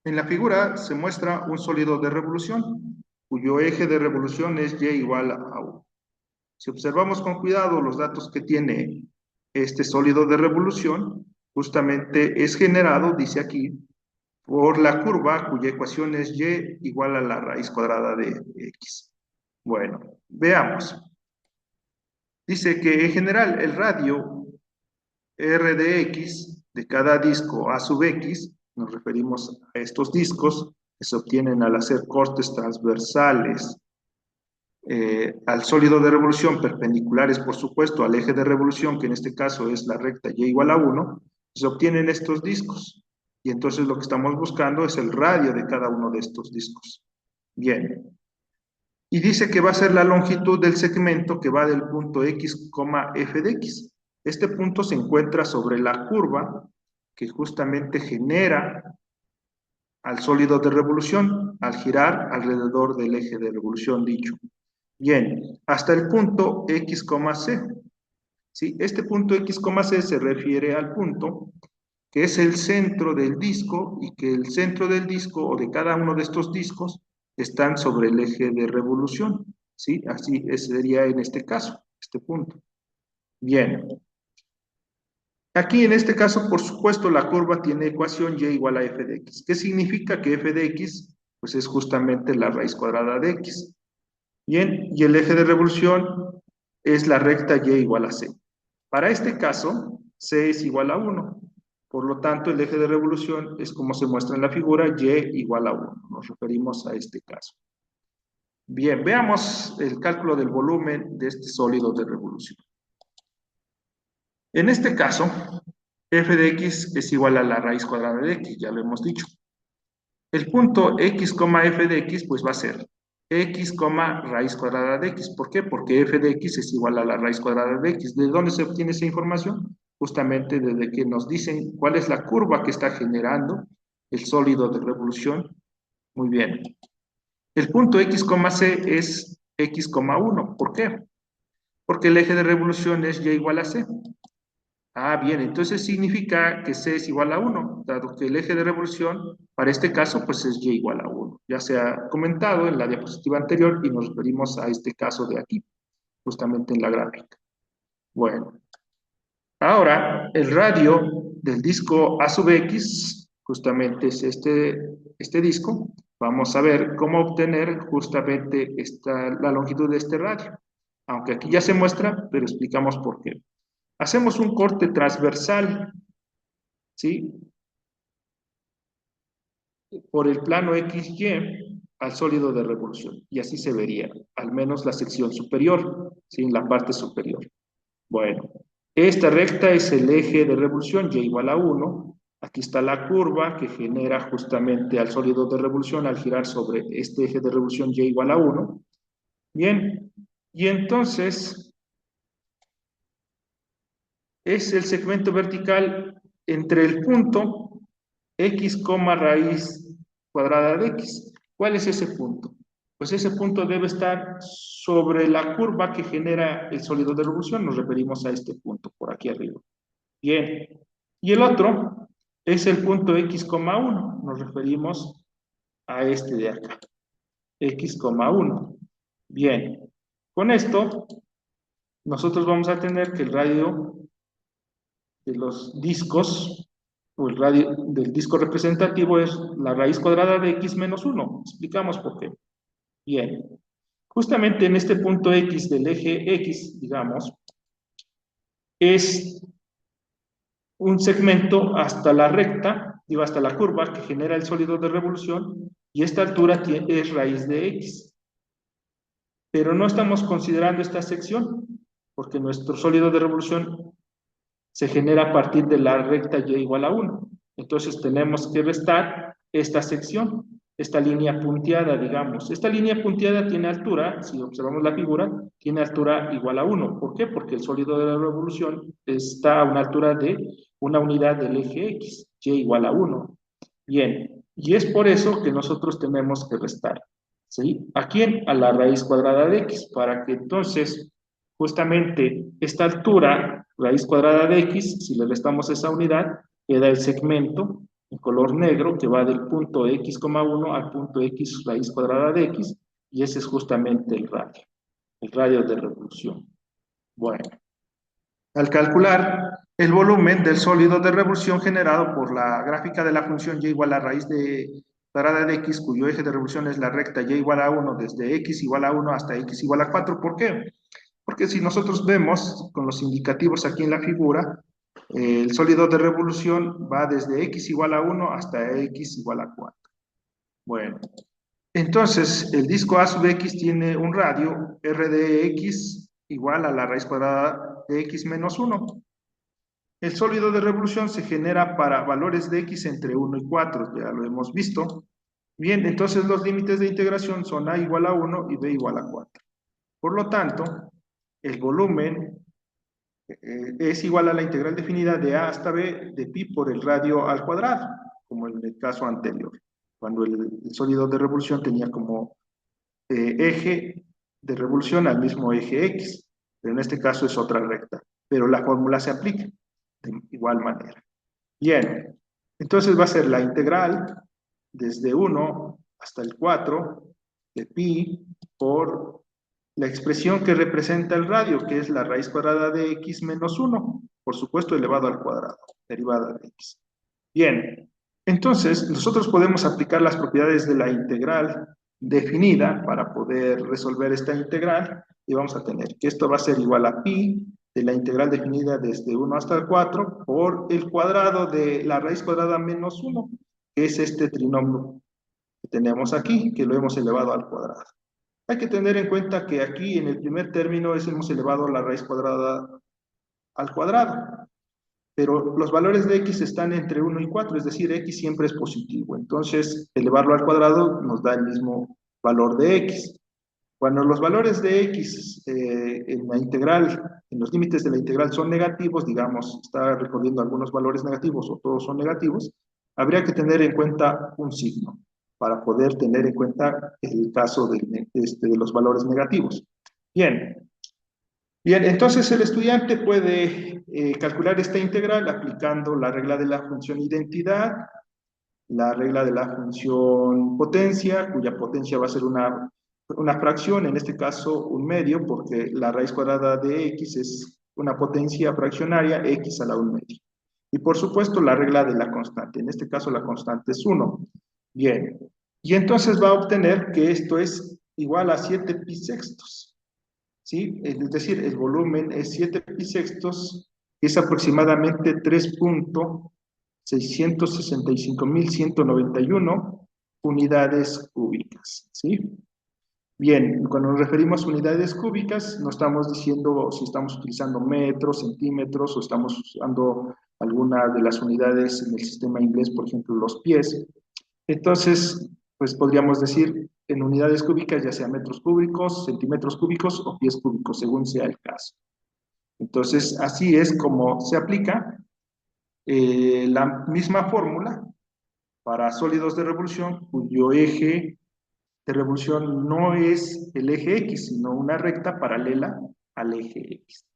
En la figura se muestra un sólido de revolución, cuyo eje de revolución es y igual a 1. Si observamos con cuidado los datos que tiene este sólido de revolución, justamente es generado, dice aquí, por la curva cuya ecuación es y igual a la raíz cuadrada de x. Bueno, veamos. Dice que en general el radio R de x de cada disco a sub x, nos referimos a estos discos que se obtienen al hacer cortes transversales al sólido de revolución, perpendiculares por supuesto al eje de revolución, que en este caso es la recta y igual a 1, se obtienen estos discos. Y entonces lo que estamos buscando es el radio de cada uno de estos discos. Bien. Y dice que va a ser la longitud del segmento que va del punto x, f de x. Este punto se encuentra sobre la curva que justamente genera al sólido de revolución al girar alrededor del eje de revolución dicho. Bien, hasta el punto x, c. ¿Sí? Este punto x, c se refiere al punto que es el centro del disco y que el centro del disco o de cada uno de estos discos están sobre el eje de revolución. ¿Sí? Así sería en este caso, este punto. Bien. Aquí en este caso, por supuesto, la curva tiene ecuación y igual a f de x. ¿Qué significa que f de x? Pues es justamente la raíz cuadrada de x. Bien, y el eje de revolución es la recta y igual a c. Para este caso, c es igual a 1. Por lo tanto, el eje de revolución es como se muestra en la figura, y igual a 1. Nos referimos a este caso. Bien, veamos el cálculo del volumen de este sólido de revolución. En este caso, f de x es igual a la raíz cuadrada de x, ya lo hemos dicho. El punto x, f de x, pues va a ser x, raíz cuadrada de x. ¿Por qué? Porque f de x es igual a la raíz cuadrada de x. ¿De dónde se obtiene esa información? Justamente desde que nos dicen cuál es la curva que está generando el sólido de revolución. Muy bien. El punto x, c es x, 1. ¿Por qué? Porque el eje de revolución es y igual a c. Ah, bien, entonces significa que c es igual a 1, dado que el eje de revolución, para este caso, pues es y igual a 1. Ya se ha comentado en la diapositiva anterior y nos referimos a este caso de aquí, justamente en la gráfica. Bueno, ahora el radio del disco A sub X, justamente es este disco, vamos a ver cómo obtener justamente la longitud de este radio. Aunque aquí ya se muestra, pero explicamos por qué. Hacemos un corte transversal, ¿sí? Por el plano XY al sólido de revolución. Y así se vería, al menos la sección superior, ¿sí? En la parte superior. Bueno, esta recta es el eje de revolución, y igual a 1. Aquí está la curva que genera justamente al sólido de revolución al girar sobre este eje de revolución, y igual a 1. Bien, y entonces es el segmento vertical entre el punto x, raíz cuadrada de x. ¿Cuál es ese punto? Pues ese punto debe estar sobre la curva que genera el sólido de revolución. Nos referimos a este punto por aquí arriba. Bien. Y el otro es el punto x, 1. Nos referimos a este de acá. X, 1. Bien. Con esto, nosotros vamos a tener que el radio de los discos, o el radio del disco representativo es la raíz cuadrada de x menos 1. Explicamos por qué. Bien. Justamente en este punto x del eje x, digamos, es un segmento hasta la recta, digo, hasta la curva que genera el sólido de revolución, y esta altura es raíz de x. Pero no estamos considerando esta sección, porque nuestro sólido de revolución se genera a partir de la recta y igual a 1. Entonces tenemos que restar esta sección, esta línea punteada, digamos. Esta línea punteada tiene altura, si observamos la figura, tiene altura igual a 1. ¿Por qué? Porque el sólido de la revolución está a una altura de una unidad del eje X, y igual a 1. Bien, y es por eso que nosotros tenemos que restar. ¿Sí? ¿A quién? A la raíz cuadrada de X, para que entonces justamente esta altura, raíz cuadrada de x, si le restamos esa unidad, queda el segmento en color negro, que va del punto x,1 al punto x raíz cuadrada de x, y ese es justamente el radio de revolución. Bueno, al calcular el volumen del sólido de revolución generado por la gráfica de la función y igual a raíz de cuadrada de x, cuyo eje de revolución es la recta y igual a 1 desde x igual a 1 hasta x igual a 4, ¿por qué? Porque si nosotros vemos con los indicativos aquí en la figura, el sólido de revolución va desde x igual a 1 hasta x igual a 4. Bueno, entonces el disco A sub x tiene un radio r de x igual a la raíz cuadrada de x menos 1. El sólido de revolución se genera para valores de x entre 1 y 4, ya lo hemos visto. Bien, entonces los límites de integración son a igual a 1 y b igual a 4. Por lo tanto, el volumen es igual a la integral definida de a hasta b de pi por el radio al cuadrado, como en el caso anterior, cuando el sólido de revolución tenía como eje de revolución al mismo eje x, pero en este caso es otra recta, pero la fórmula se aplica de igual manera. Bien, entonces va a ser la integral desde 1 hasta el 4 de pi por la expresión que representa el radio, que es la raíz cuadrada de x menos 1, por supuesto elevado al cuadrado, derivada de x. Bien, entonces nosotros podemos aplicar las propiedades de la integral definida para poder resolver esta integral y vamos a tener que esto va a ser igual a pi de la integral definida desde 1 hasta el 4 por el cuadrado de la raíz cuadrada menos 1, que es este trinomio que tenemos aquí, que lo hemos elevado al cuadrado. Hay que tener en cuenta que aquí en el primer término hemos elevado la raíz cuadrada al cuadrado, pero los valores de x están entre 1 y 4, es decir, x siempre es positivo. Entonces, elevarlo al cuadrado nos da el mismo valor de x. Cuando los valores de x en la integral, en los límites de la integral son negativos, digamos, está recorriendo algunos valores negativos o todos son negativos, habría que tener en cuenta un signo para poder tener en cuenta el caso de los valores negativos. Bien, bien, entonces el estudiante puede calcular esta integral aplicando la regla de la función identidad, la regla de la función potencia, cuya potencia va a ser una fracción, en este caso un medio, porque la raíz cuadrada de x es una potencia fraccionaria, x a la 1 medio. Y por supuesto la regla de la constante, en este caso la constante es 1. Bien, y entonces va a obtener que esto es igual a 7 pi sextos. ¿Sí? Es decir, el volumen es 7 pi sextos, que es aproximadamente 3.665.191 unidades cúbicas, ¿sí? Bien, cuando nos referimos a unidades cúbicas, no estamos diciendo si estamos utilizando metros, centímetros, o estamos usando alguna de las unidades en el sistema inglés, por ejemplo, los pies. Entonces, pues podríamos decir en unidades cúbicas, ya sea metros cúbicos, centímetros cúbicos o pies cúbicos, según sea el caso. Entonces, así es como se aplica la misma fórmula para sólidos de revolución cuyo eje de revolución no es el eje X, sino una recta paralela al eje X.